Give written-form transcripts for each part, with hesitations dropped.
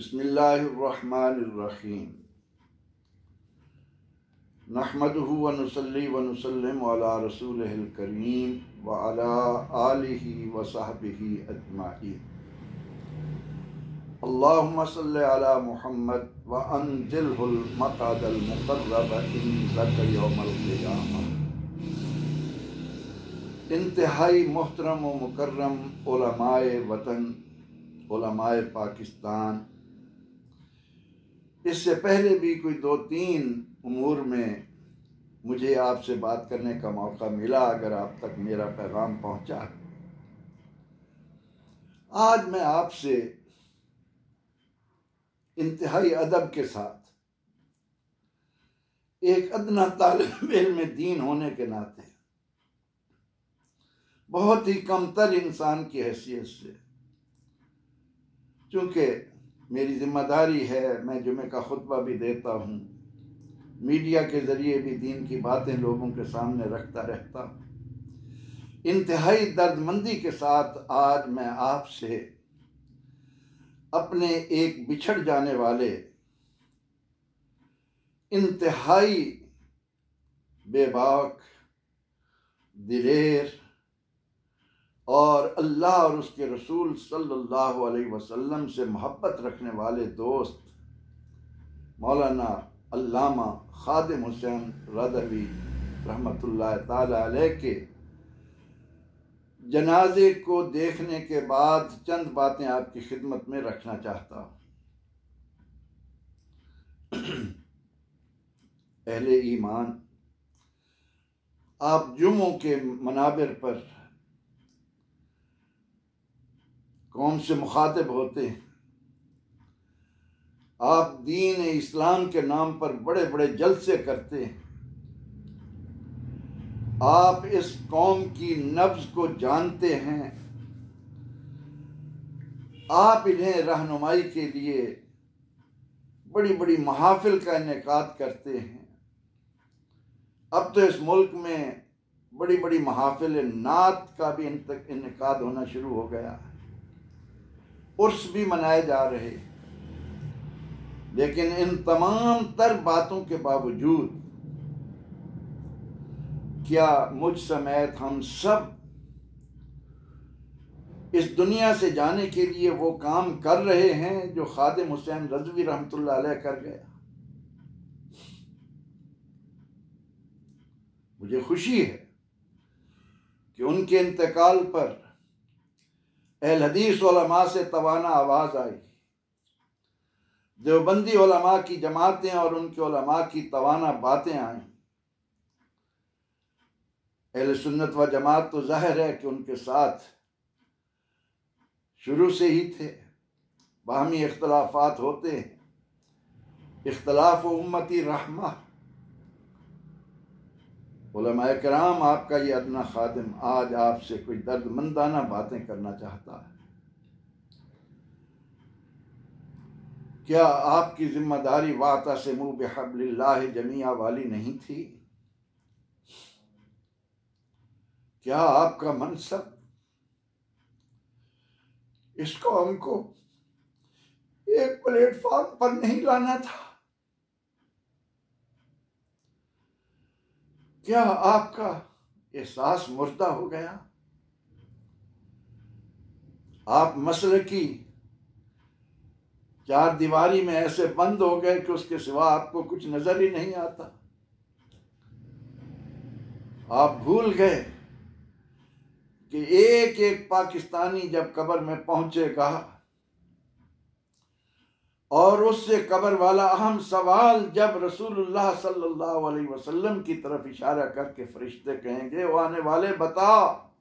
बिस्मिल्लाहिर्रहमानिर्रहीम। नहमदुहु व नुसल्ली व नुसल्लिम अला रसूलिहिल करीम व अला आलिहि व सहबिहि अजमाइन। अल्लाहुम्मा सल्लि अला मुहम्मद व अंजिलहुल मक़अदल मुक़र्रब इंदका यौमल क़ियामह। इंतहाई मोहतरम व मुकर्रम उलमाए वतन, उलमाए पाकिस्तान, इससे पहले भी कोई 2-3 उमूर में मुझे आपसे बात करने का मौका मिला। अगर आप तक मेरा पैगाम पहुंचा, आज मैं आपसे इंतहाई अदब के साथ एक अदना तालिब इल्म दीन होने के नाते, बहुत ही कमतर इंसान की हैसियत से, चूँकि मेरी जिम्मेदारी है, मैं जुमे का खुतबा भी देता हूँ, मीडिया के ज़रिए भी दीन की बातें लोगों के सामने रखता रहता हूँ। इंतहाई दर्दमंदी के साथ आज मैं आपसे अपने एक बिछड़ जाने वाले, इंतहाई बेबाक, दिलेर और अल्लाह और उसके रसूल सल्लल्लाहु अलैहि वसल्लम से मोहब्बत रखने वाले दोस्त मौलाना अल्लामा खादिम हुसैन रज़वी रहमतुल्लाह ताला अलैह के जनाजे को देखने के बाद चंद बातें आपकी खिदमत में रखना चाहता हूँ। अहले ईमान, आप जुमों के मनाबिर पर कौम से मुखातिब होते हैं, आप दीन इस्लाम के नाम पर बड़े बड़े जलसे करते हैं, आप इस कौम की नब्ज को जानते हैं, आप इन्हें रहनुमाई के लिए बड़ी बड़ी महाफिल का इनेकाद करते हैं। अब तो इस मुल्क में बड़ी बड़ी महाफिल नात का भी इनेकाद होना शुरू हो गया है, उर्स भी मनाए जा रहे। लेकिन इन तमाम तर बातों के बावजूद क्या मुझ समेत हम सब इस दुनिया से जाने के लिए वो काम कर रहे हैं जो खादिम हुसैन रज़वी रहमतुल्लाह अलैह कर गया? मुझे खुशी है कि उनके इंतकाल पर अहल हदीस उलमा से तवाना आवाज़ आई, देवबंदी उलमा की जमातें और उनके उलमा की तवाना बातें आई। अहले सुन्नत व जमात तो जाहिर है कि उनके साथ शुरू से ही थे। बाहमी इख्तलाफात होते हैं, इख्तलाफ उम्मती रहमा। उलमाए किराम, आपका ये अदना खादिम आज आपसे कोई दर्दमंदाना बातें करना चाहता है। क्या आपकी जिम्मेदारी वातसिमू बिहब्लिल्लाहि जमीआ वाली नहीं थी? क्या आपका मनसब इस कौम को एक प्लेटफॉर्म पर नहीं लाना था? क्या आपका एहसास मुर्दा हो गया? आप मसलकी चार दीवारी में ऐसे बंद हो गए कि उसके सिवा आपको कुछ नजर ही नहीं आता। आप भूल गए कि एक एक पाकिस्तानी जब कब्र में पहुंचेगा और उससे कब्र वाला अहम सवाल जब रसूलुल्लाह सल्लल्लाहु अलैहि वसल्लम की तरफ इशारा करके फरिश्ते कहेंगे, वो आने वाले बता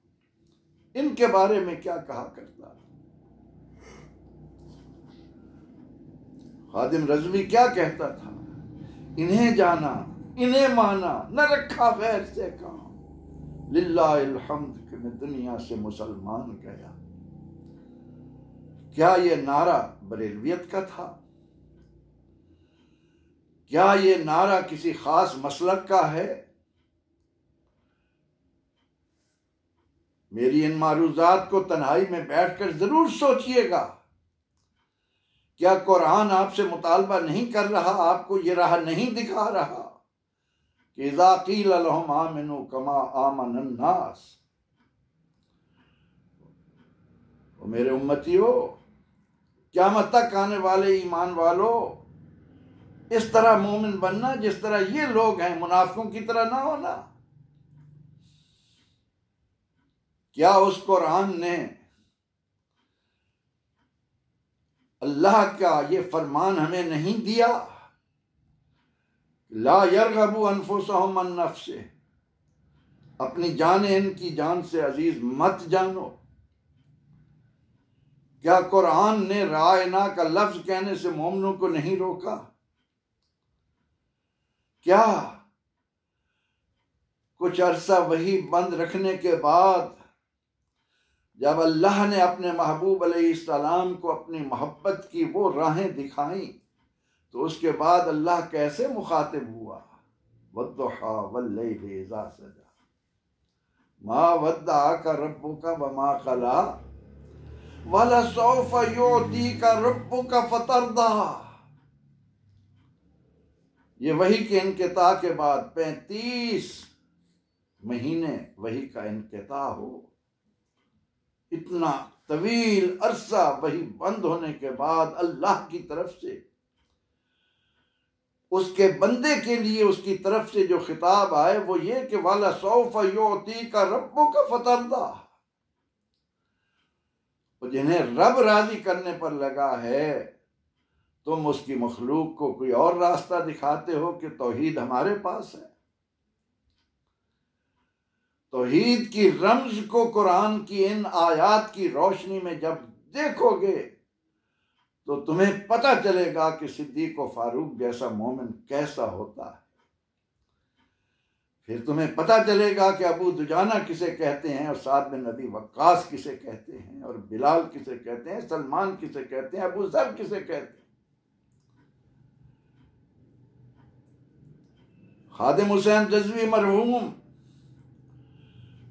इनके बारे में क्या कहा करता? खादिम रज़वी क्या कहता था? इन्हें जाना, इन्हें माना, न रखा गैर से काम। लिल्लाहिल हम्द कि मैं दुनिया से मुसलमान गया। क्या ये नारा बरेलवियत का था? क्या ये नारा किसी खास मसलक का है? मेरी इन मारूजात को तन्हाई में बैठकर जरूर सोचिएगा क्या कुरान आपसे मुतालबा नहीं कर रहा, आपको ये राह नहीं दिखा रहा कि इज़ा क़ील लहुम आमिनू कमा आमनन नास, वो मेरे उम्मतियों, क़यामत तक आने वाले ईमान वालों, इस तरह मोमिन बनना जिस तरह ये लोग हैं, मुनाफिकों की तरह ना होना। क्या उस कुरान ने अल्लाह का ये फरमान हमें नहीं दिया, ला यरगबू अनफुसहुम अन नफ्से, अपनी जान इनकी जान से अजीज मत जानो। क्या कुरान ने रायना का लफ्ज कहने से मोमिनों को नहीं रोका? क्या कुछ अरसा वही बंद रखने के बाद जब अल्लाह ने अपने महबूब अलैहिस्सलाम को अपनी मोहब्बत की वो राहें दिखाई, तो उसके बाद अल्लाह कैसे मुखातिब हुआ? वद्दुहा वल्लैलि इज़ा सजा मा वद्दअका रब्बुका वमा क़ला वलसौफ युअतीका रब्बुका फतरदा। ये वही के इनक़िता के बाद 35 महीने वही का इनक़िता हो, इतना तवील अरसा वही बंद होने के बाद अल्लाह की तरफ से उसके बंदे के लिए उसकी तरफ से जो खिताब आए वो ये कि वाला सौफ युअतीका रब्बुका फतरदा, जिन्हें रब राजी करने पर लगा है, तुम उसकी मखलूक को कोई और रास्ता दिखाते हो कि तौहीद हमारे पास है। तौहीद की रम्ज को कुरान की इन आयात की रोशनी में जब देखोगे तो तुम्हें पता चलेगा कि सिद्दीक़ व फारूक जैसा मोमिन कैसा होता है। फिर तुम्हें पता चलेगा कि अबू दुजाना किसे कहते हैं और साद बिन अबी वक्कास किसे कहते हैं और बिलाल किसे कहते हैं, सलमान किसे कहते हैं, अबू ज़र किसे कहते हैं। खादिम हुसैन रज़वी मरहूम,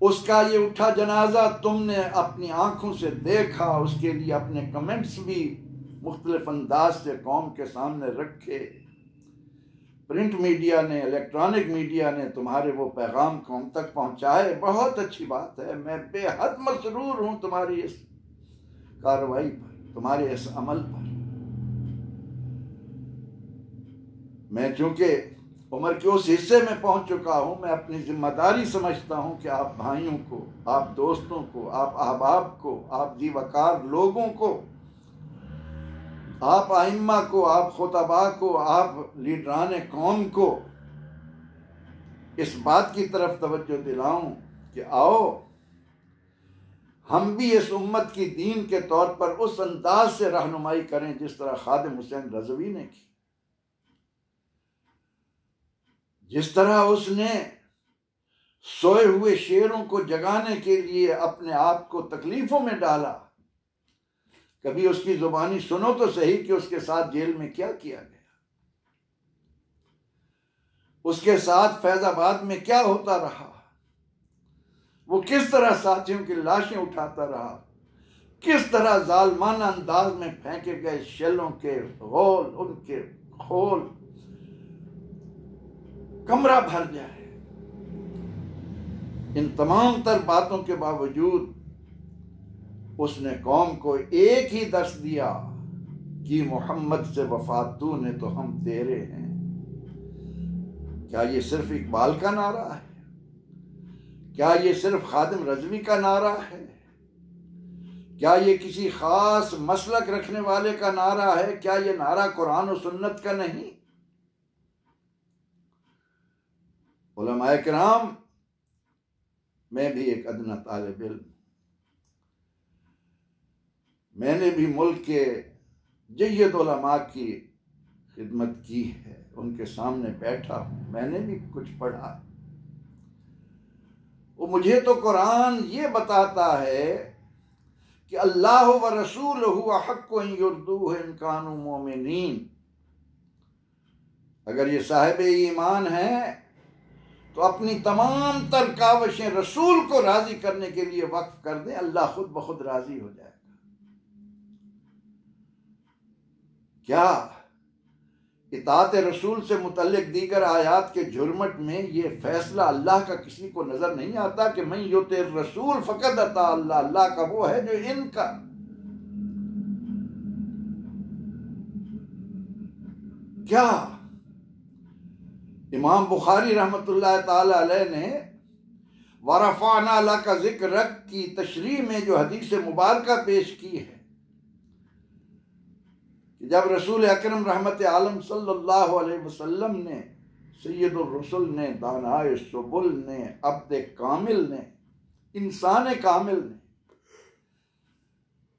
उसका ये उठा जनाजा तुमने अपनी आंखों से देखा, उसके लिए अपने कमेंट्स भी मुख्तलिफ अंदाज से कौम के सामने रखे। प्रिंट मीडिया ने, इलेक्ट्रॉनिक मीडिया ने तुम्हारे वो पैगाम कौम तक पहुंचाए, बहुत अच्छी बात है। मैं बेहद मसरूर हूं तुम्हारी इस कार्रवाई पर, तुम्हारे इस अमल पर। मैं चूंकि उम्र के उस हिस्से में पहुंच चुका हूं, मैं अपनी जिम्मेदारी समझता हूं कि आप भाइयों को, आप दोस्तों को, आप अहबाब को, आप जीवकार लोगों को, आप आइम्मा को, आप खुतबा को, आप लीडरान कौम को इस बात की तरफ तवज्जो दिलाऊं कि आओ हम भी इस उम्मत की दीन के तौर पर उस अंदाज से रहनुमाई करें जिस तरह खादिम हुसैन रज़वी ने की, जिस तरह उसने सोए हुए शेरों को जगाने के लिए अपने आप को तकलीफों में डाला। कभी उसकी जुबानी सुनो तो सही कि उसके साथ जेल में क्या किया गया, उसके साथ फैजाबाद में क्या होता रहा, वो किस तरह साथियों की लाशें उठाता रहा, किस तरह जालमाना अंदाज में फेंके गए शेलों के गोल, उनके खोल कमरा भर जाए। इन तमाम तर बातों के बावजूद उसने कौम को एक ही दर्श दिया कि मोहम्मद से वफात तूने तो हम तेरे हैं। क्या ये सिर्फ इकबाल का नारा है? क्या ये सिर्फ खादिम रज़वी का नारा है? क्या ये किसी खास मसलक रखने वाले का नारा है? क्या ये नारा कुरान और सुन्नत का नहीं? उलमाए किराम, मैं भी एक अदना तालिब इल्म, मैंने भी मुल्क के जय्यद उलमा की खिदमत की है, उनके सामने बैठा हूँ, मैंने भी कुछ पढ़ा। वो मुझे तो कुरान ये बताता है कि अल्लाह व रसूलहु अहक्कु अन युर्दूहु इन कानू मोमिनीन। अगर ये साहिब ईमान है तो अपनी तमाम तर कावशें रसूल को राजी करने के लिए वक्फ कर दें, अल्लाह खुद ब खुद राजी हो जाएगा। क्या इताअत रसूल से मुतल्लिक दीगर आयात के झुरमट में ये फैसला अल्लाह का किसी को नजर नहीं आता कि मैं यो तेर रसूल फकत अता अल्लाह, अल्लाह का वो है जो इनका। क्या इमाम बुखारी रहमतुल्लाह ताला अलैह ने वरफ़अना लका ज़िक्रक की तशरीह में जो हदीस मुबारका पेश की है कि जब रसूल अकरम रहमत आलम सल्लल्लाहु अलैहि वसल्लम ने, सैयदुर रसूल ने, दानाए सुबुल ने, अब्द कामिल ने, इंसान कामिल ने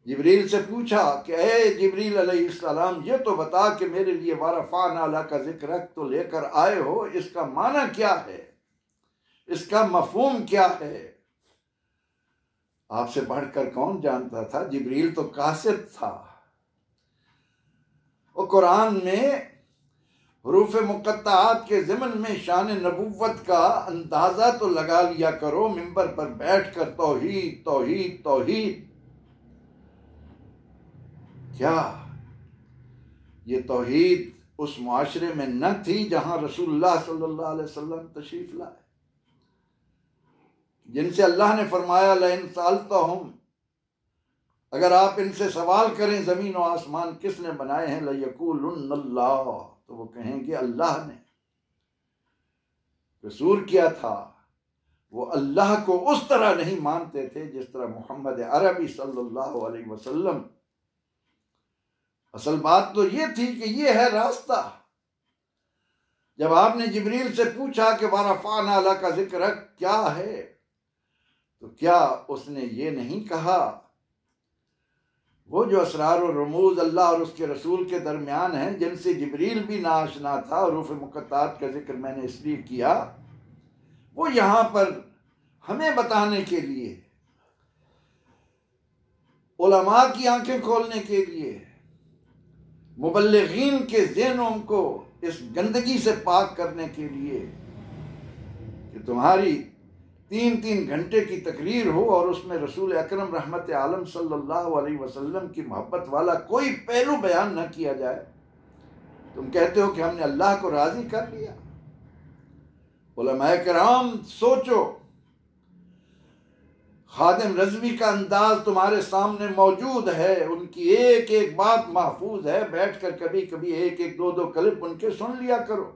जिब्रील से पूछा कि ए जिब्रील अलैहिस्सलाम, ये तो बता कि मेरे लिए वरफ़अना लका ज़िक्रक तो लेकर आए हो, इसका माना क्या है, इसका मफहूम क्या है? आपसे बढ़कर कौन जानता था? जिब्रील तो कासिद था। और कुरान में हुरूफ मुक़त्तआत के ज़िमन में शान नबुव्वत का अंदाजा तो लगा लिया करो, मिंबर पर बैठकर तौहीद तौहीद तौहीद। क्या ये तौहीद उस मुआशरे में न थी जहां रसूलुल्लाह सल्लल्लाहु अलैहि वसल्लम तशरीफ लाए, जिनसे अल्लाह ने फरमाया लइन सालतहुम, अगर आप इनसे सवाल करें जमीन और आसमान किसने बनाए हैं, लयकुलुन्नल्लाह, तो वो कहेंगे अल्लाह ने। कसूर क्या था? वो अल्लाह को उस तरह नहीं मानते थे जिस तरह मोहम्मद अरबी सल्लल्लाहु अलैहि वसल्लम। असल बात तो ये थी कि ये है रास्ता। जब आपने जिब्रील से पूछा कि वरफ़अना लका ज़िक्रक क्या है, तो क्या उसने ये नहीं कहा वो जो असरार और रमूज अल्लाह और उसके रसूल के दरमियान हैं, जिनसे जिब्रील भी नाआशना था, हुरूफ मुक़त्तआत का जिक्र मैंने इसलिए किया, वो यहाँ पर हमें बताने के लिए, उलमा की आंखें खोलने के लिए, मुबल्लिगीन के ज़हनों को इस गंदगी से पाक करने के लिए कि तुम्हारी 3-3 घंटे की तकरीर हो और उसमें रसूल अकरम रहमत आलम सल्लल्लाहु अलैहि वसल्लम की मोहब्बत वाला कोई पहलू बयान न किया जाए। तुम कहते हो कि हमने अल्लाह को राजी कर लिया। उलमाए किराम सोचो, खादिम रज़वी का अंदाज तुम्हारे सामने मौजूद है, उनकी एक एक बात महफूज है, बैठकर कभी कभी एक एक दो दो क्लिप उनके सुन लिया करो।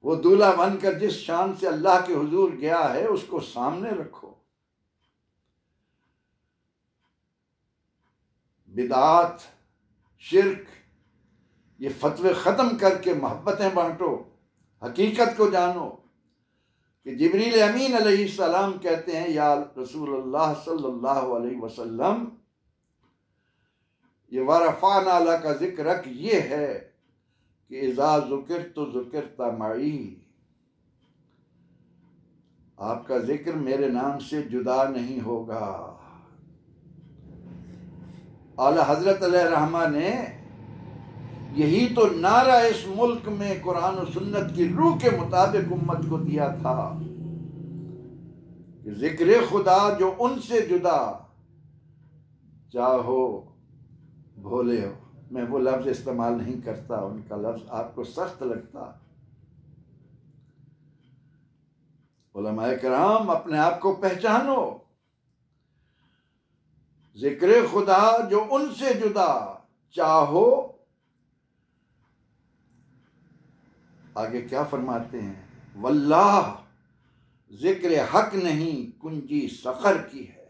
वो दूल्हा बनकर जिस शान से अल्लाह के हुजूर गया है उसको सामने रखो। बिदात, शिर्क, ये फतवे खत्म करके मोहब्बतें बांटो, हकीकत को जानो कि जिब्रील अमीन अलैहिस्सलाम कहते हैं या रसूलुल्लाह सल्लल्लाहु अलैहि वसल्लम, ये वरफ़अना लका ज़िक्रक ये है कि इज़ा ज़ुकिरतु ज़ुकिरता मई, आपका जिक्र मेरे नाम से जुदा नहीं होगा। आला हजरत अलैहिर्रहमा ने यही तो नारा इस मुल्क में कुरान और सुन्नत की रूह के मुताबिक उम्मत को दिया था कि जिक्र खुदा जो उनसे जुदा, चाहो भोले हो। मैं वो लफ्ज इस्तेमाल नहीं करता, उनका लफ्ज आपको सख्त लगता। उलमाए किराम अपने आप को पहचानो, जिक्र खुदा जो उनसे जुदा, चाहो। आगे क्या फरमाते हैं, वल्लाह जिक्र हक नहीं कुंजी सखर की है।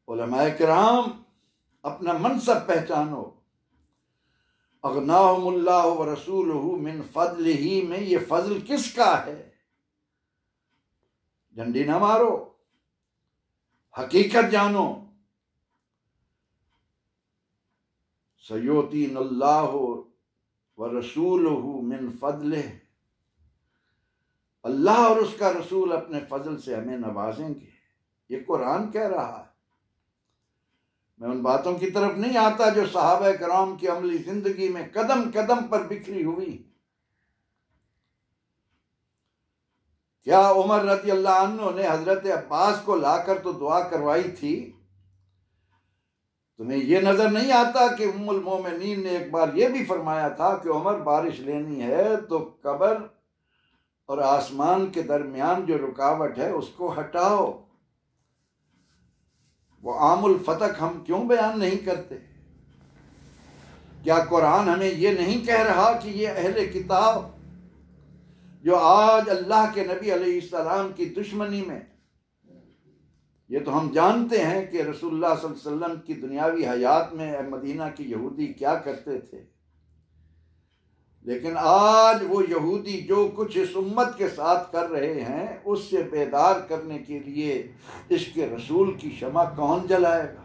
उलमाए किराम अपना मनसब पहचानो। अगनाहुमुल्लाह व रसूलुहु मिन फज़लिही में ये फजल किसका है? झंडी ना मारो, हकीकत जानो। सयोतीनल्लाहु व रसूलुहु मिन फज़लिही, अल्लाह और उसका रसूल अपने फजल से हमें नवाजेंगे। ये कुरान कह रहा है। मैं उन बातों की तरफ नहीं आता जो सहाबा किराम की अमली जिंदगी में कदम कदम पर बिखरी हुई। क्या उमर रज़ी अल्लाह अन्हु ने हजरत अब्बास को लाकर तो दुआ करवाई थी तुम्हें ये नजर नहीं आता कि उम्मुल मोमिनीन ने एक बार ये भी फरमाया था कि उमर बारिश लेनी है तो कब्र और आसमान के दरमियान जो रुकावट है उसको हटाओ। वो आमुल फतक हम क्यों बयान नहीं करते? क्या कुरान हमें ये नहीं कह रहा कि ये अहले किताब जो आज अल्लाह के नबी अलैहिस्सलाम की दुश्मनी में, ये तो हम जानते हैं कि रसूलुल्लाह सल्लल्लाहु अलैहि वसल्लम की दुनियावी हयात में मदीना के यहूदी क्या करते थे, लेकिन आज वो यहूदी जो कुछ इस उम्मत के साथ कर रहे हैं उससे बेदार करने के लिए इश्क रसूल की शमा कौन जलाएगा?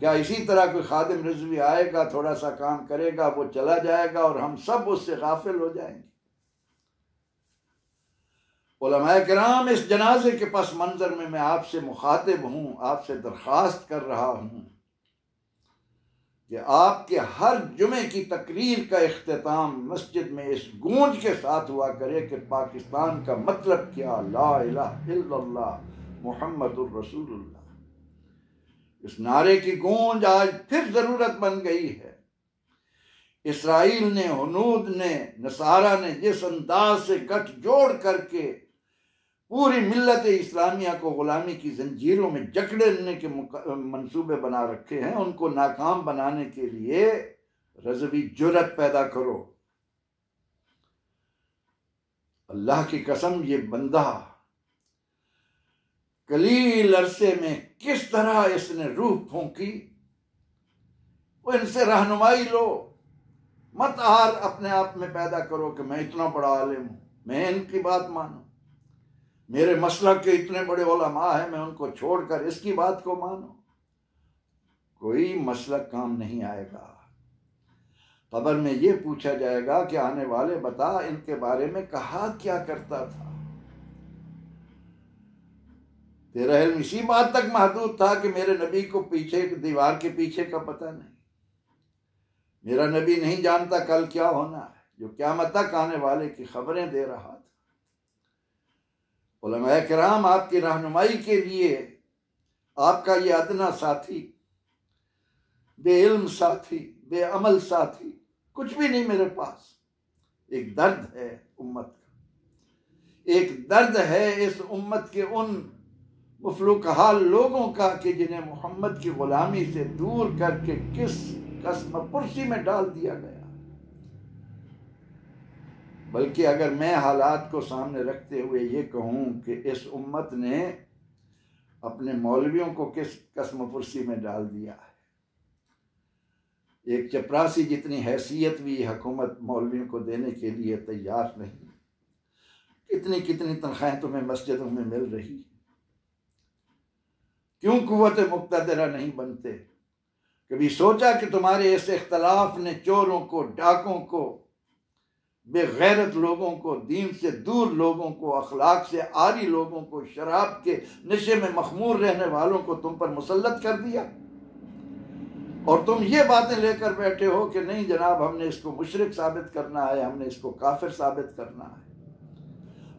क्या इसी तरह कोई खादिम रिजवी आएगा, थोड़ा सा काम करेगा, वो चला जाएगा और हम सब उससे गाफिल हो जाएंगे? उलमाए किराम, इस जनाजे के पस मंजर में मैं आपसे मुखातिब हूँ, आपसे दरख्वास्त कर रहा हूँ कि आपके हर जुमे की तकरीर का इख्तिताम मस्जिद में इस गूंज के साथ हुआ करे कि पाकिस्तान का मतलब क्या, ला इलाहा इल्लल्लाह मुहम्मदुर रसूलुल्लाह। इस नारे की गूंज आज फिर जरूरत बन गई है। इसराइल ने, हुनूद ने, नसारा ने जिस अंदाज से गठजोड़ करके पूरी मिल्लत इस्लामिया को गुलामी की जंजीरों में जकड़ने के मंसूबे बना रखे हैं, उनको नाकाम बनाने के लिए रज़वी जुर्रत पैदा करो। अल्लाह की कसम, ये बंदा कलील अरसे में किस तरह इसने रूह फूंकी, वो इनसे रहनुमाई लो। मत हार अपने आप में पैदा करो कि मैं इतना बड़ा आलिम हूं, मैं इनकी बात मानूं, मेरे मसलक के इतने बड़े उलमा हैं, मैं उनको छोड़कर इसकी बात को मानूं। कोई मसलक काम नहीं आएगा। कब्र में ये पूछा जाएगा कि आने वाले बता इनके बारे में कहा क्या करता था। तेरा इल्म इसी बात तक महदूद था कि मेरे नबी को पीछे दीवार के पीछे का पता नहीं, मेरा नबी नहीं जानता कल क्या होना है, जो क़यामत तक आने वाले की खबरें दे रहा था। उलमाए किराम, आपकी रहनुमाई के लिए आपका ये अदना साथी, बेइल्म साथी, बेअमल साथी कुछ भी नहीं मेरे पास। एक दर्द है उम्मत का, एक दर्द है इस उम्मत के उन मुफलुकहाल लोगों का कि जिन्हें मोहम्मद की गुलामी से दूर करके किस कसम पुरसी में डाल दिया गया। बल्कि अगर मैं हालात को सामने रखते हुए ये कहूँ कि इस उम्मत ने अपने मौलवियों को किस कसम पुरसी में डाल दिया है। एक चपरासी जितनी हैसियत भी हुकूमत मौलवियों को देने के लिए तैयार नहीं। कितनी कितनी तनख्वाहें तुम्हें मस्जिदों में मिल रही, क्यों कुव्वत मुक्तदरा नहीं बनते? कभी सोचा कि तुम्हारे इस इख्तलाफ ने चोरों को, डाकों को, बेगैरत लोगों को, दीन से दूर लोगों को, अखलाक से आरी लोगों को, शराब के नशे में मखमूर रहने वालों को तुम पर मुसल्लत कर दिया और तुम ये बातें लेकर बैठे हो कि नहीं जनाब, हमने इसको मुशरिक साबित करना है, हमने इसको काफिर साबित करना है।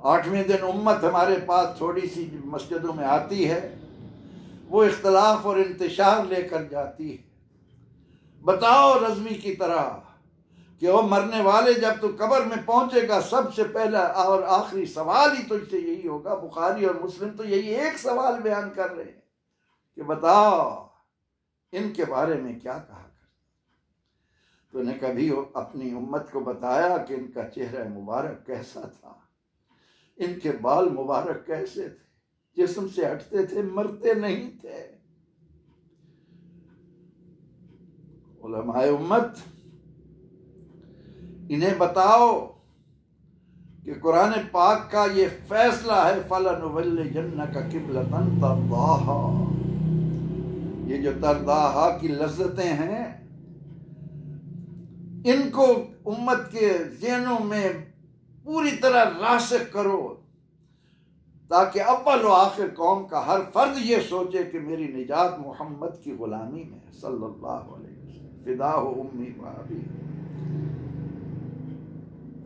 8वें दिन उम्मत हमारे पास थोड़ी सी मस्जिदों में आती है, वो इख्तलाफ और इंतशार लेकर जाती है। बताओ रज़वी की तरह कि वो मरने वाले जब तू कब्र में पहुंचेगा, सबसे पहला और आखिरी सवाल ही तुझसे यही होगा। बुखारी और मुस्लिम तो यही एक सवाल बयान कर रहे हैं कि बताओ इनके बारे में क्या कहा करता। तूने कभी अपनी उम्मत को बताया कि इनका चेहरा मुबारक कैसा था, इनके बाल मुबारक कैसे थे, जिस्म से हटते थे, मरते नहीं थे। उलमाए उम्मत, इन्हें बताओ कि कुरान पाक का ये फैसला है, फलनुवल्लियन्नका क़िबलतन तरदाहा। ये जो तरदाहा की लज्जतें हैं, इनको उम्मत के ज़हनों में पूरी तरह रासिख करो ताकि अव्वल व आखिर कौम का हर फर्द ये सोचे कि मेरी निजात मोहम्मद की गुलामी में सल्लल्लाहु अलैहि वसल्लम, फिदा हो उम्मी व अबी।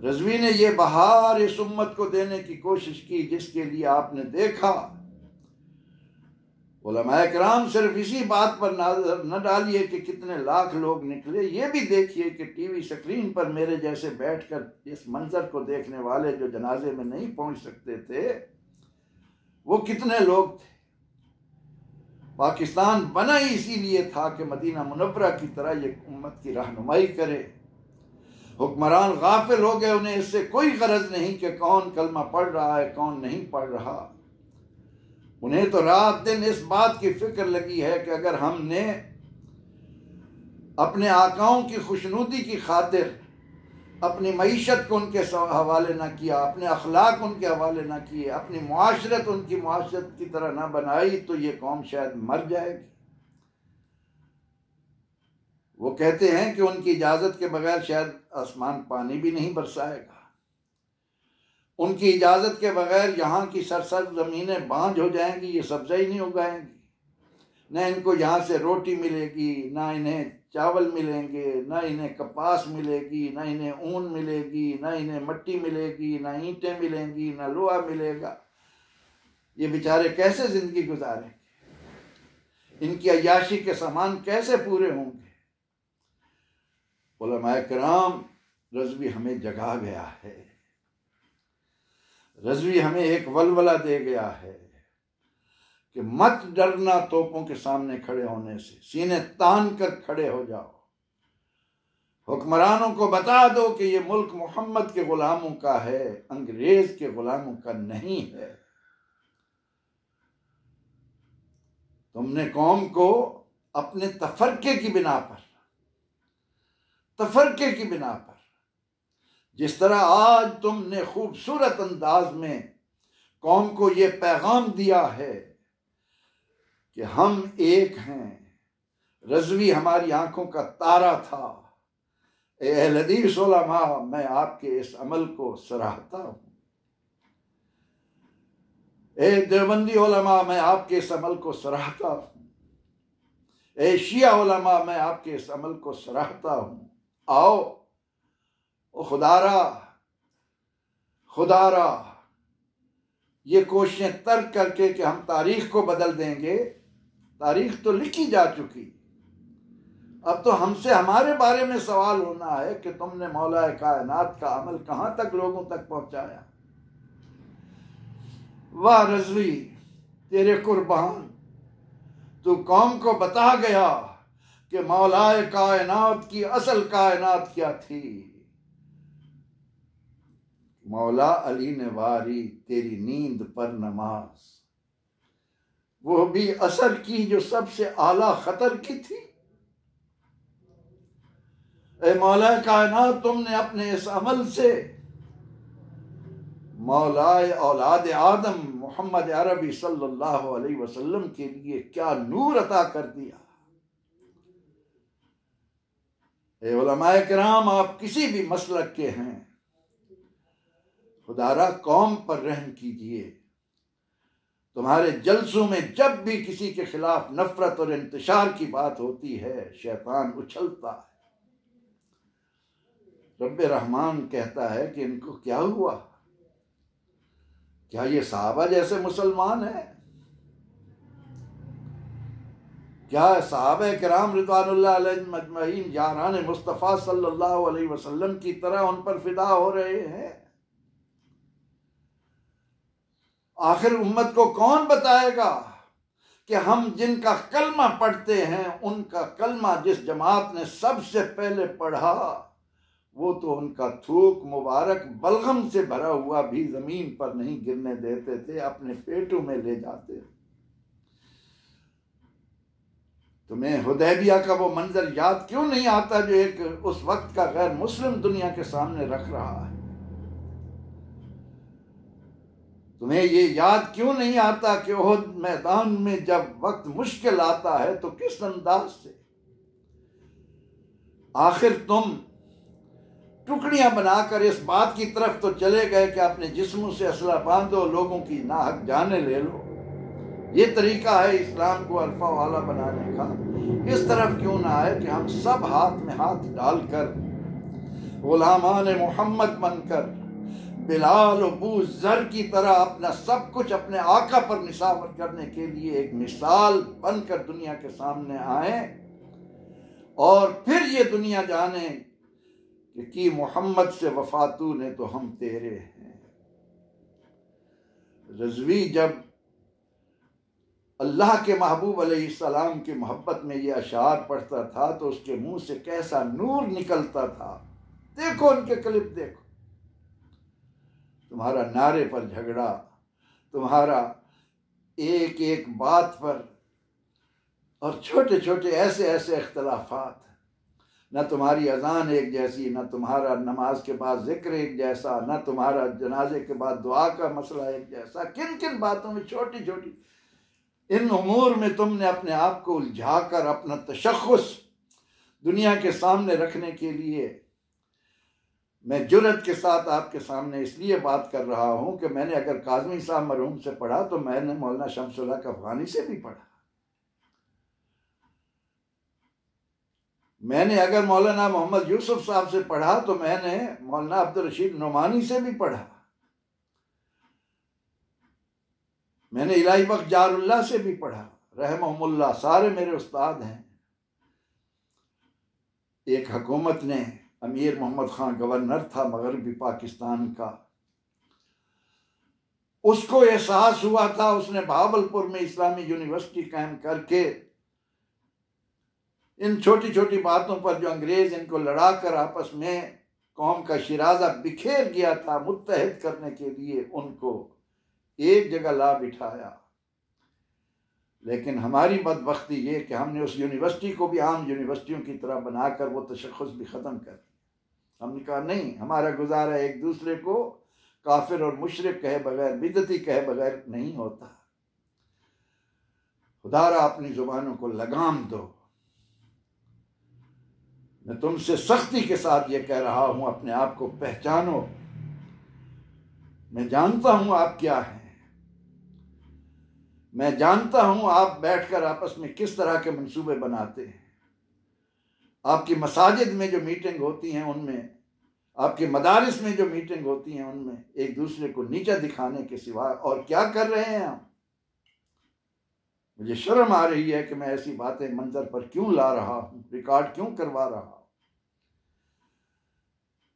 रज़वी ने ये बहार इस उम्मत को देने की कोशिश की जिसके लिए आपने देखा उलमाए किराम सिर्फ इसी बात पर नजर न डालिए कि कितने लाख लोग निकले, ये भी देखिए कि टीवी स्क्रीन पर मेरे जैसे बैठकर इस मंजर को देखने वाले जो जनाजे में नहीं पहुंच सकते थे वो कितने लोग थे। पाकिस्तान बना ही इसीलिए था कि मदीना मुनव्वरा की तरह ये उम्मत की रहनुमाई करे। हुक्मरान गाफिल हो गए, उन्हें इससे कोई गरज नहीं कि कौन कलमा पढ़ रहा है कौन नहीं पढ़ रहा। उन्हें तो रात दिन इस बात की फिक्र लगी है कि अगर हमने अपने आकाओं की खुशनुदी की खातिर अपनी मईशत को उनके हवाले ना किया, अपने अखलाक उनके हवाले ना किए, अपनी मुआशरत उनकी मुआशरत की तरह ना बनाई, तो ये कौम शायद मर जाएगी। वो कहते हैं कि उनकी इजाज़त के बगैर शायद आसमान पानी भी नहीं बरसाएगा, उनकी इजाज़त के बगैर यहाँ की सरसब्ज़ ज़मीनें बांझ हो जाएंगी, ये सब्ज़ा ही नहीं उगाएंगी। न इनको यहाँ से रोटी मिलेगी, ना इन्हें चावल मिलेंगे, ना इन्हें कपास मिलेगी, ना इन्हें ऊन मिलेगी, ना इन्हें मट्टी मिलेगी, ना ईंटें मिलेंगी, ना लोहा मिलेगा। ये बेचारे कैसे ज़िंदगी गुजारेंगे? इनकी अय्याशी के सामान कैसे पूरे होंगे? उलमाए किराम, रज़वी हमें जगा गया है, रज़वी हमें एक वलवला दे गया है कि मत डरना तोपों के सामने खड़े होने से, सीने तान कर खड़े हो जाओ। हुक्मरानों को बता दो कि ये मुल्क मोहम्मद के गुलामों का है, अंग्रेज के गुलामों का नहीं है। तुमने कौम को अपने तफरके की बिना पर, तफरके की बिना पर, जिस तरह आज तुमने खूबसूरत अंदाज में कौम को ये पैगाम दिया है कि हम एक हैं, रज़वी हमारी आंखों का तारा था। ए अहले हदीस उलमा, मैं आपके इस अमल को सराहता हूँ। ए देवबंदी उलमा, मैं आपके इस अमल को सराहता हूँ। ए शिया उलमा, मैं आपके इस अमल को सराहता हूँ। आओ ओ खुदारा, खुदारा, ये कोशिशें तर्क करके कि हम तारीख को बदल देंगे, तारीख तो लिखी जा चुकी। अब तो हमसे हमारे बारे में सवाल होना है कि तुमने मौला कायनात का अमल कहां तक लोगों तक पहुंचाया। वाह रज़वी, तेरे कुर्बान, तू कौम को बता गया कि मौला कायनात की असल कायनात क्या थी। मौला अली ने वारी तेरी नींद पर नमाज, वो भी असर की जो सबसे आला खतर की थी। ए मौला कायनात, तुमने अपने इस अमल से मौलाए औलाद आदम मोहम्मद अरबी सल्लल्लाहु अलैहि वसल्लम के लिए क्या नूर अता कर दिया। ए उलमाए किराम, आप किसी भी मसलक के हैं, खुदारा कौम पर रहम कीजिए। तुम्हारे जलसों में जब भी किसी के खिलाफ नफरत और इंतशार की बात होती है, शैतान उछलता है। रब्बे रहमान कहता है कि इनको क्या हुआ, क्या ये सहाबा जैसे मुसलमान है? क्या सहाबा किराम रिज़वानुल्लाह अलैहिम अजमईन यारान मुस्तफ़ा सल्लल्लाहु अलैहि वसल्लम की तरह उन पर फिदा हो रहे हैं? आखिर उम्मत को कौन बताएगा कि हम जिनका कलमा पढ़ते हैं, उनका कलमा जिस जमात ने सबसे पहले पढ़ा, वो तो उनका थूक मुबारक बलगम से भरा हुआ भी जमीन पर नहीं गिरने देते थे, अपने पेटों में ले जाते। तुम्हें हुदैबिया का वो मंजर याद क्यों नहीं आता जो एक उस वक्त का गैर मुस्लिम दुनिया के सामने रख रहा है? तुम्हें ये याद क्यों नहीं आता कि ओहद मैदान में जब वक्त मुश्किल आता है तो किस अंदाज से आखिर तुम टुकड़ियां बनाकर इस बात की तरफ तो चले गए कि अपने जिस्मों से असला बांधो, लोगों की नाहक जाने ले लो। ये तरीका है इस्लाम को अल्फा वाला बनाने का। इस तरफ क्यों ना आए कि हम सब हाथ में हाथ डालकर गुलामान मोहम्मद बनकर बिलाल और अबू ज़र की तरह अपना सब कुछ अपने आका पर निसावर करने के लिए एक मिसाल बनकर दुनिया के सामने आए, और फिर ये दुनिया जाने कि मोहम्मद से वफातू ने तो हम तेरे हैं। रज़वी जब अल्लाह के महबूब अलैहिस्सलाम की मोहब्बत में ये अशार पढ़ता था तो उसके मुंह से कैसा नूर निकलता था। देखो उनके क्लिप देखो। तुम्हारा नारे पर झगड़ा, तुम्हारा एक एक बात पर, और छोटे छोटे ऐसे ऐसे इख्तलाफात, न तुम्हारी अजान एक जैसी, न तुम्हारा नमाज के बाद जिक्र एक जैसा, न तुम्हारा जनाजे के बाद दुआ का मसला एक जैसा। किन किन बातों में छोटी छोटी इन उमूर में तुमने अपने आप को उलझाकर अपना तशख़्ख़ुस दुनिया के सामने रखने के लिए, मैं जुर्रत के साथ आपके सामने इसलिए बात कर रहा हूँ कि मैंने अगर काज़मी साहब मरहूम से पढ़ा तो मैंने मौलाना शम्सुल हक अफ़गानी से भी पढ़ा। मैंने अगर मौलाना मोहम्मद यूसुफ साहब से पढ़ा तो मैंने मौलाना अब्दुल रशीद नोमानी से भी पढ़ा। मैंने इलाही बख्श जारुल्लाह से भी पढ़ा, रहमहुमुल्लाह, सारे मेरे उस्ताद हैं। एक हुकूमत ने, अमीर मोहम्मद खान गवर्नर था मगरबी पाकिस्तान का, उसको एहसास हुआ था, उसने भावलपुर में इस्लामी यूनिवर्सिटी कायम करके इन छोटी छोटी बातों पर जो अंग्रेज इनको लड़ाकर आपस में कौम का शिराजा बिखेर गया था, मुत्तहिद करने के लिए उनको एक जगह ला बिठाया। लेकिन हमारी बदबख्ती ये कि हमने उस यूनिवर्सिटी को भी आम यूनिवर्सिटियों की तरह बनाकर वो तशख़्ख़ुस भी ख़त्म कर दिया। हमने कहा नहीं, हमारा गुजारा एक दूसरे को काफिर और मुशरिक कहे बगैर, बिदती कहे बगैर नहीं होता। खुदारा अपनी जुबानों को लगाम दो। मैं तुमसे सख्ती के साथ ये कह रहा हूं, अपने आप को पहचानो। मैं जानता हूं आप क्या हैं, मैं जानता हूं आप बैठकर आपस में किस तरह के मंसूबे बनाते हैं। आपकी मसाजिद में जो मीटिंग होती हैं उनमें, आपके मदारिस में जो मीटिंग होती हैं उनमें एक दूसरे को नीचा दिखाने के सिवा और क्या कर रहे हैं आप। मुझे शर्म आ रही है कि मैं ऐसी बातें मंजर पर क्यों ला रहा हूं, रिकॉर्ड क्यों करवा रहा हूं।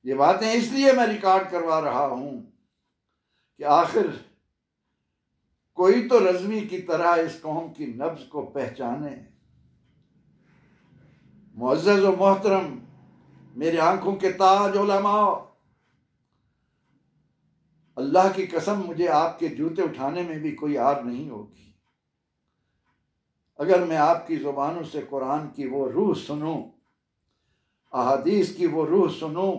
ये बातें इसलिए मैं रिकॉर्ड करवा रहा हूं कि आखिर कोई तो रज़वी की तरह इस कौम की नब्ज को पहचाने। मुअज़्ज़ज़ व मोहतरम मेरे आंखों के ताज उलमा, अल्लाह की कसम मुझे आपके जूते उठाने में भी कोई आर नहीं होगी अगर मैं आपकी ज़ुबानों से कुरान की वो रूह सुनूं, अहादीस की वो रूह सुनूं।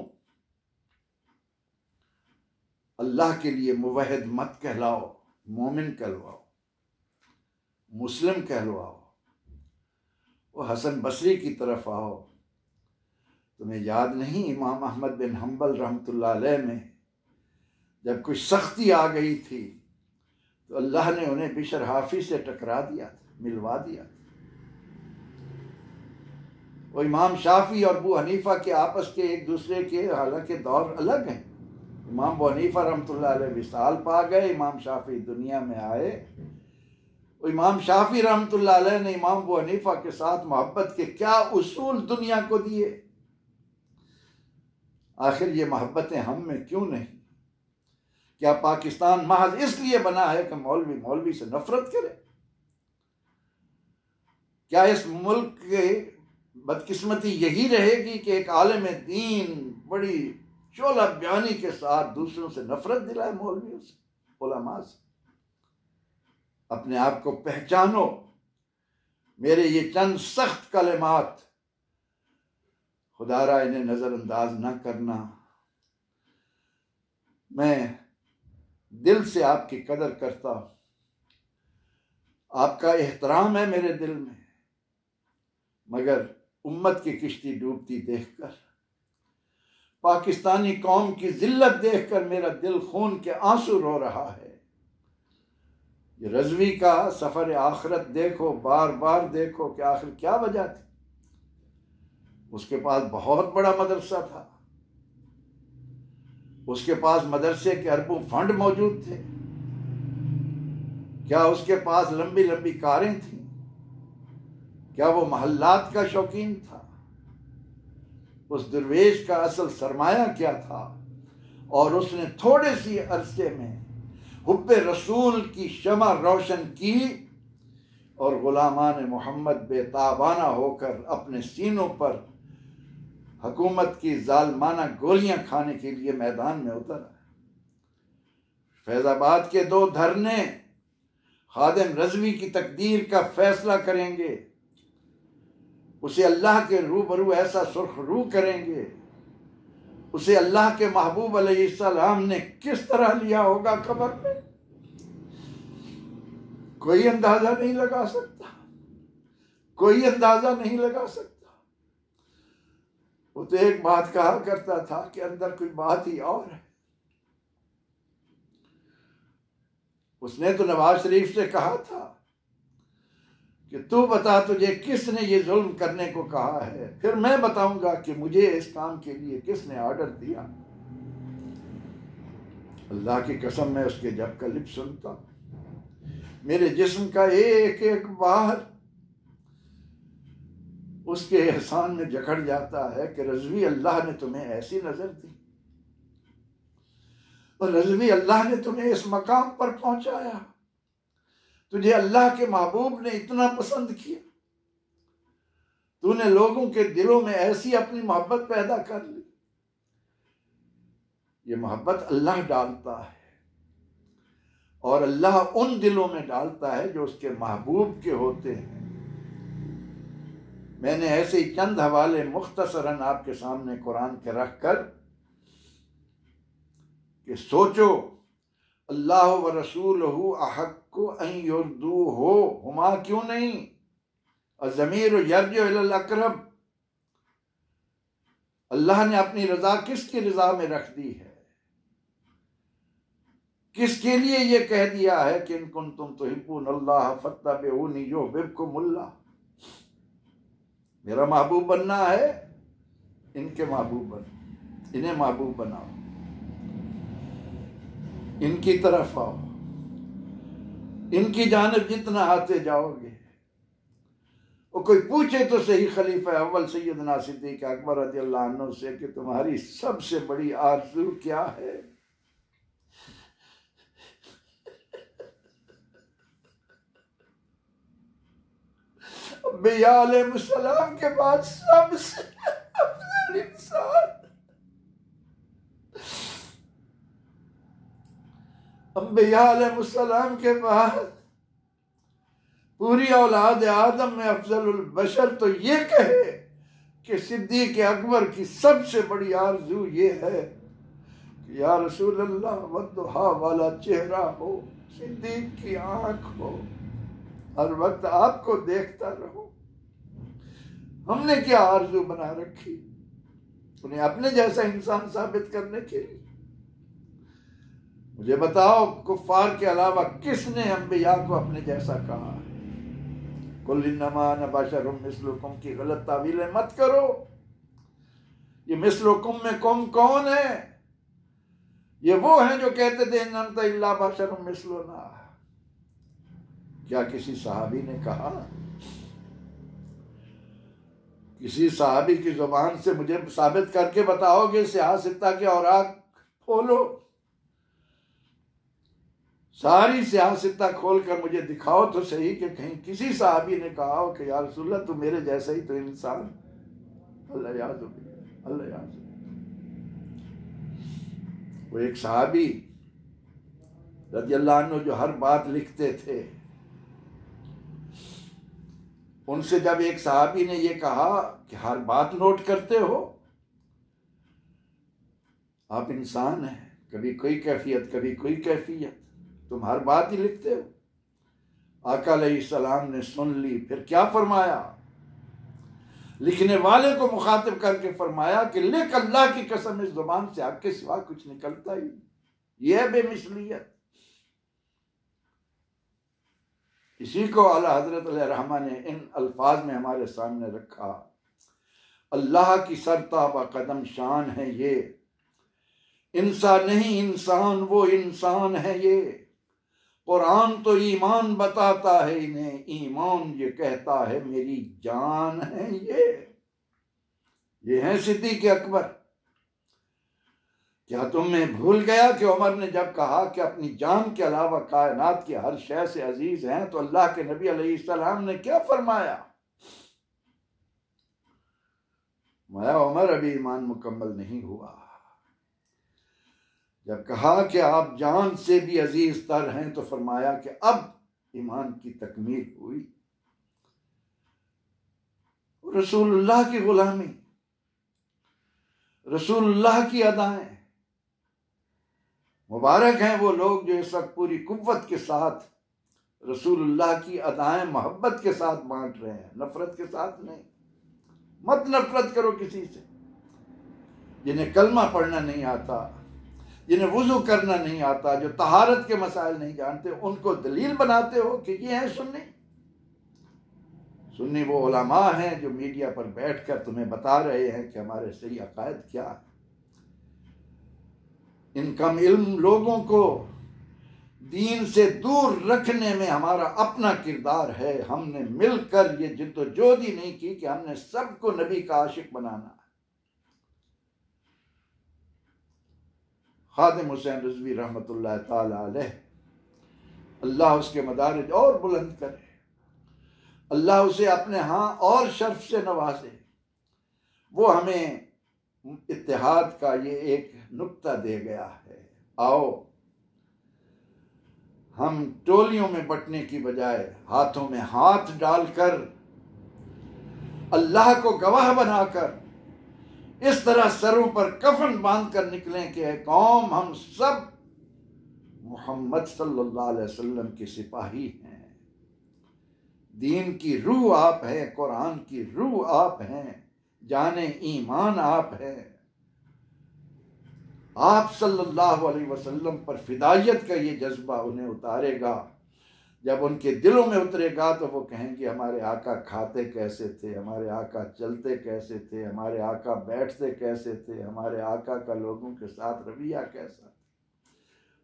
अल्लाह के लिए मुवहिद मत कहलाओ, मोमिन कहलवाओ, मुस्लिम कहलवाओ, वो हसन बसरी की तरफ आओ। तुम्हें याद नहीं इमाम अहमद बिन हम्बल रहमतुल्लाह अलैह में जब कुछ सख्ती आ गई थी तो अल्लाह ने उन्हें बिशर हाफी से टकरा दिया था, मिलवा दिया था। वो इमाम शाफी और अबू हनीफा के आपस के एक दूसरे के हालांकि दौर अलग हैं। इमाम अबू हनीफा रहमतुल्लाह अलैह विसाल पा गए, इमाम शाफी दुनिया में आए। इमाम शाफी रहमतुल्लाह अलैह ने इमाम अबू हनीफा के साथ मोहब्बत के क्या उसूल दुनिया को दिए। आखिर ये मोहब्बतें हम में क्यों नहीं? क्या पाकिस्तान महज इसलिए बना है कि मौलवी मौलवी से नफरत करे? क्या इस मुल्क के बदकिस्मती यही रहेगी कि एक आलिम दीन बड़ी शोला बयानी के साथ दूसरों से नफरत दिलाए, मौलवियों से, उलमा से? अपने आप को पहचानो। मेरे ये चंद सख्त कलिमात खुदारा इन्हें नजरअंदाज न करना। मैं दिल से आपकी कदर करता हूं, आपका एहतराम है मेरे दिल में, मगर उम्मत की किश्ती डूबती देखकर, पाकिस्तानी कौम की जिल्लत देखकर मेरा दिल खून के आंसू रो रहा है। ये रज़वी का सफर आखिरत देखो, बार बार देखो कि आखिर क्या वजह थी। उसके पास बहुत बड़ा मदरसा था, उसके पास मदरसे के अरबों फंड मौजूद थे? क्या उसके पास लंबी लंबी कारें थीं? क्या वो महल्लात का शौकीन था? उस दरवेश का असल सरमाया क्या था? और उसने थोड़े सी अरसे में हुब्बे रसूल की शमा रोशन की और गुलामान मोहम्मद बेताबाना होकर अपने सीनों पर हुकूमत की जालमाना गोलियां खाने के लिए मैदान में उतरा। फैजाबाद के 2 धरने खादिम रजवी की तकदीर का फैसला करेंगे, उसे अल्लाह के रूबरू ऐसा सुर्खरू करेंगे, उसे अल्लाह के महबूब अलैहिस्सलाम ने किस तरह लिया होगा कब्र में, कोई अंदाजा नहीं लगा सकता, कोई अंदाजा नहीं लगा सकता। वो तो एक बात कहा करता था कि अंदर कोई बात ही और है। उसने तो नवाज शरीफ से कहा था कि तू बता तुझे किसने ये जुल्म करने को कहा है, फिर मैं बताऊंगा कि मुझे इस काम के लिए किसने ऑर्डर दिया। अल्लाह की कसम मैं उसके जब का लिप सुनता, मेरे जिस्म का एक एक बार उसके एहसान में जकड़ जाता है कि रज़वी अल्लाह ने तुम्हें ऐसी नजर दी और रज़वी अल्लाह ने तुम्हें इस मकाम पर पहुंचाया, तुझे अल्लाह के महबूब ने इतना पसंद किया, तूने लोगों के दिलों में ऐसी अपनी मोहब्बत पैदा कर ली। ये मोहब्बत अल्लाह डालता है और अल्लाह उन दिलों में डालता है जो उसके महबूब के होते हैं। मैंने ऐसे ही चंद हवाले मुख्तसरन आपके सामने कुरान के रख कर कि सोचो, अल्लाह व रसूलहु अहक्कु अन युर्दूहु, हुमा क्यों नहीं, अज़मीर यर्जिउ इलल अक़रब, अल्लाह ने अपनी रजा किसकी रजा में रख दी है, किसके लिए ये कह दिया है कि इन कुंतुम तुहिब्बूनल्लाह फत्तबिऊनी युहिब्बुकुमुल्लाह, मेरा महबूब बनना है, इनके महबूब बनो, इन्हें महबूब बनाओ, इनकी तरफ आओ, इनकी जानिब जितना आते जाओगे। और कोई पूछे तो सही खलीफा अव्वल सैयदना सिद्दीक़ अकबर रज़ियल्लाहु अन्हु से कि तुम्हारी सबसे बड़ी आरज़ू क्या है? अंबिया अलैहिस्सलाम के बाद सबसे अफजल इंसान, अंबिया अलैहिस्सलाम के बाद पूरी औलाद आदम में अफजलुल बशर तो ये कहे कि सिद्दीक़ अकबर की सबसे बड़ी आरजू ये है कि या रसूल अल्लाह वद्दुहा वाला चेहरा हो, सिद्दीक़ की आंख हो, हर वक्त आपको देखता रहो। हमने क्या आरजू बना रखी उन्हें अपने जैसा इंसान साबित करने के लिए? मुझे बताओ, कुफ्फार के अलावा किसने अंबिया को अपने जैसा कहा है? कुल इन्नमा अना बशरुम मिस्लुकुम की गलत तावीलें मत करो। ये मिस्लुकुम में कुम कौन है? ये वो हैं जो कहते थे इन अंता इल्ला बशरुम मिस्लुना। क्या किसी सहाबी ने कहा? किसी सहाबी की जुबान से मुझे साबित करके बताओगे? सियासता के औराक खोलो, सारी सियासता खोल कर मुझे दिखाओ तो सही कि कहीं किसी सहाबी ने कहा हो कि या रसूलल्लाह तू मेरे जैसा ही तो इंसान। अल्लाह याद हो, अल्लाह याद हो। वो एक सहाबी रज़ियल्लाहु अन्हु जो हर बात लिखते थे, उनसे जब एक सहाबी ने ये कहा कि हर बात नोट करते हो, आप इंसान हैं, कभी कोई कैफियत कभी कोई कैफियत, तुम हर बात ही लिखते हो। आका अलैहिस्सलाम ने सुन ली, फिर क्या फरमाया? लिखने वाले को मुखातिब करके फरमाया कि लिख, अल्लाह की कसम इस जुबान से आपके सिवा कुछ निकलता ही, यह बेमिसलियत। इसी को आला हजरत अलैहिर्रहमा ने इन अल्फाज में हमारे सामने रखा, अल्लाह की सरताबा कदम शान है ये इंसान नहीं इंसान, वो इंसान है ये। कुरान तो ईमान बताता है इन्हें, ईमान ये कहता है मेरी जान है ये है सिद्दीक़ अकबर। क्या तुम्हें भूल गया कि उमर ने जब कहा कि अपनी जान के अलावा कायनात की हर शय से अजीज हैं, तो अल्लाह के नबी अलैहिस्सलाम ने क्या फरमाया? मैं उमर अभी ईमान मुकम्मल नहीं हुआ। जब कहा कि आप जान से भी अजीज तर हैं, तो फरमाया कि अब ईमान की तकमील हुई। रसूलुल्लाह की गुलामी, रसूलुल्लाह की अदाएं। मुबारक हैं वो लोग जो इस वक्त पूरी कुव्वत के साथ रसूलुल्लाह की अदाएं मोहब्बत के साथ बांट रहे हैं, नफरत के साथ नहीं। मत नफरत करो किसी से। जिन्हें कलमा पढ़ना नहीं आता, जिन्हें वुजू करना नहीं आता, जो तहारत के मसाइल नहीं जानते, उनको दलील बनाते हो कि ये है सुन्नी। सुन्नी वो उलमा हैं जो मीडिया पर बैठकर तुम्हें बता रहे हैं कि हमारे सही अकायद क्या है। इन कम इल्म लोगों को दीन से दूर रखने में हमारा अपना किरदार है। हमने मिलकर ये जिद्दोजहद नहीं की कि हमने सबको नबी का आशिक बनाना। खादिम हुसैन रिजवी रहमतुल्लाह ताला अलैह, अल्लाह उसके मदारिज और बुलंद करे, अल्लाह उसे अपने हाँ और शर्फ से नवाजे। वो हमें इत्तेहाद का ये एक नुक्ता दे गया है। आओ हम टोलियों में बंटने की बजाय हाथों में हाथ डालकर, अल्लाह को गवाह बनाकर इस तरह सरों पर कफन बांधकर निकलें कि कौम हम सब मोहम्मद सल्लल्लाहु अलैहि वसल्लम के सिपाही हैं। दीन की रूह आप हैं, कुरान की रूह आप हैं, जाने ईमान आप हैं। आप सल्लल्लाहु अलैहि वसल्लम पर फिदायत का ये जज्बा उन्हें उतारेगा। जब उनके दिलों में उतरेगा तो वो कहेंगे हमारे आका खाते कैसे थे, हमारे आका चलते कैसे थे, हमारे आका बैठते कैसे थे, हमारे आका का लोगों के साथ रवैया कैसा।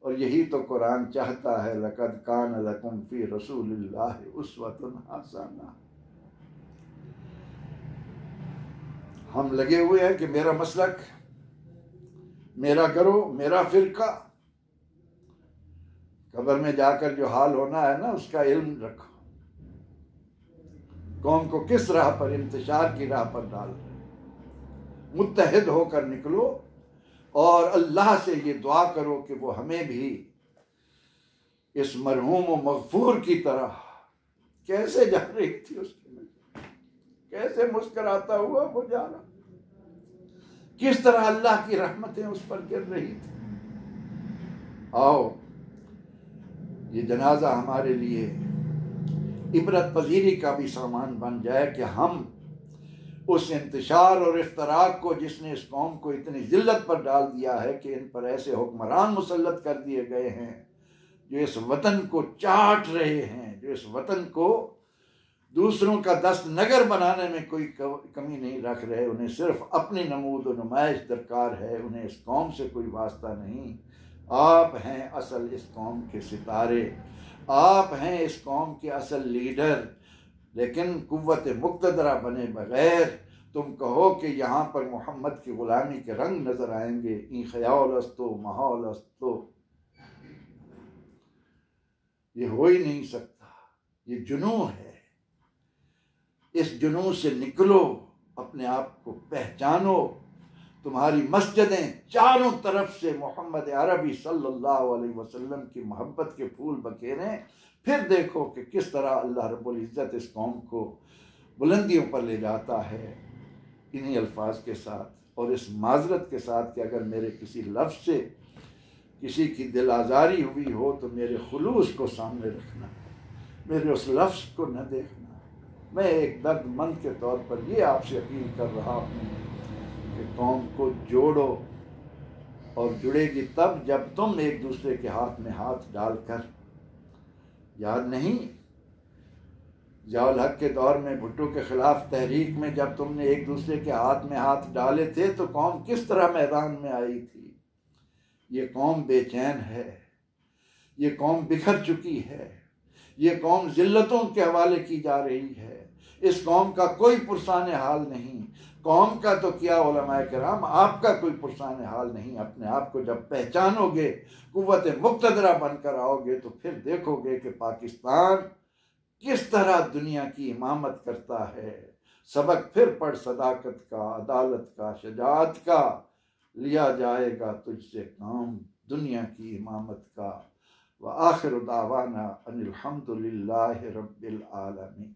और यही तो कुरान चाहता है, लक़द कान लकुम फी रसूलिल्लाहि उस्वतुन हसना। हम लगे हुए हैं कि मेरा मसलक, मेरा गिरोह, मेरा फिरका। कब्र में जाकर जो हाल होना है ना, उसका इल्म रखो। कौम को किस राह पर, इंतशार की राह पर डाल रहे। मुत्तहिद होकर निकलो और अल्लाह से ये दुआ करो कि वो हमें भी इस मरहूम व मगफूर की तरह, कैसे जा रही थी उसकी नजर, कैसे मुस्कुराता हुआ वो जा रहा, किस तरह अल्लाह की रहमतें उस पर गिर रही थी। आओ ये जनाजा हमारे लिए इबरत पजीरी का भी सामान बन जाए कि हम उस इंतशार और इफ्तराक को, जिसने इस कौम को इतनी जिल्लत पर डाल दिया है कि इन पर ऐसे हुक्मरान मुसल्लत कर दिए गए हैं जो इस वतन को चाट रहे हैं, जो इस वतन को दूसरों का दस्त नगर बनाने में कोई कमी नहीं रख रहे। उन्हें सिर्फ अपनी नमूद व नुमाइश दरकार है, उन्हें इस कौम से कोई वास्ता नहीं। आप हैं असल इस कौम के सितारे, आप हैं इस कौम के असल लीडर। लेकिन कुव्वत मुक्तदरा बने बगैर तुम कहो कि यहाँ पर मोहम्मद की गुलामी के रंग नजर आएंगे, ई ख्याल अस्तो माहौल अस्तो, ये हो ही नहीं सकता। ये जुनून है। इस जुनून से निकलो, अपने आप को पहचानो। तुम्हारी मस्जिदें चारों तरफ से मोहम्मद अरबी सल्लल्लाहु अलैहि वसल्लम की मोहब्बत के फूल बखेरें। फिर देखो कि किस तरह अल्लाह रब्बुल इज़्ज़त इस कौम को बुलंदियों पर ले जाता है, इन्हीं अल्फाज के साथ और इस माजरत के साथ कि अगर मेरे किसी लफ्ज़ से किसी की दिल आज़ारी हुई हो तो मेरे खुलूस को सामने रखना, मेरे उस लफ्ज़ को न देखना। मैं एक दर्दमंद के तौर पर ये आपसे अपील कर रहा हूँ कि कौम को जोड़ो, और जुड़ेगी तब जब तुम एक दूसरे के हाथ में हाथ डालकर, याद नहीं ज़ियाउल हक के दौर में भुट्टो के खिलाफ तहरीक में जब तुमने एक दूसरे के हाथ में हाथ डाले थे तो कौम किस तरह मैदान में आई थी। ये कौम बेचैन है, ये कौम बिखर चुकी है, ये कौम जिल्लतों के हवाले की जा रही है। इस कौम का कोई पुरसाने हाल नहीं। कौम का तो क्या उलमाए किराम, आपका कोई पुरसाने हाल नहीं। अपने आप को जब पहचानोगे, कुव्वत मुक्तदरा बनकर आओगे, तो फिर देखोगे कि पाकिस्तान किस तरह दुनिया की इमामत करता है। सबक फिर पढ़ सदाकत का, अदालत का, शजाअत का, लिया जाएगा तुझसे काम दुनिया की इमामत का। व आखिर दावाना अनिल हम्दुलिल्लाहि रब्बिल आलमीन।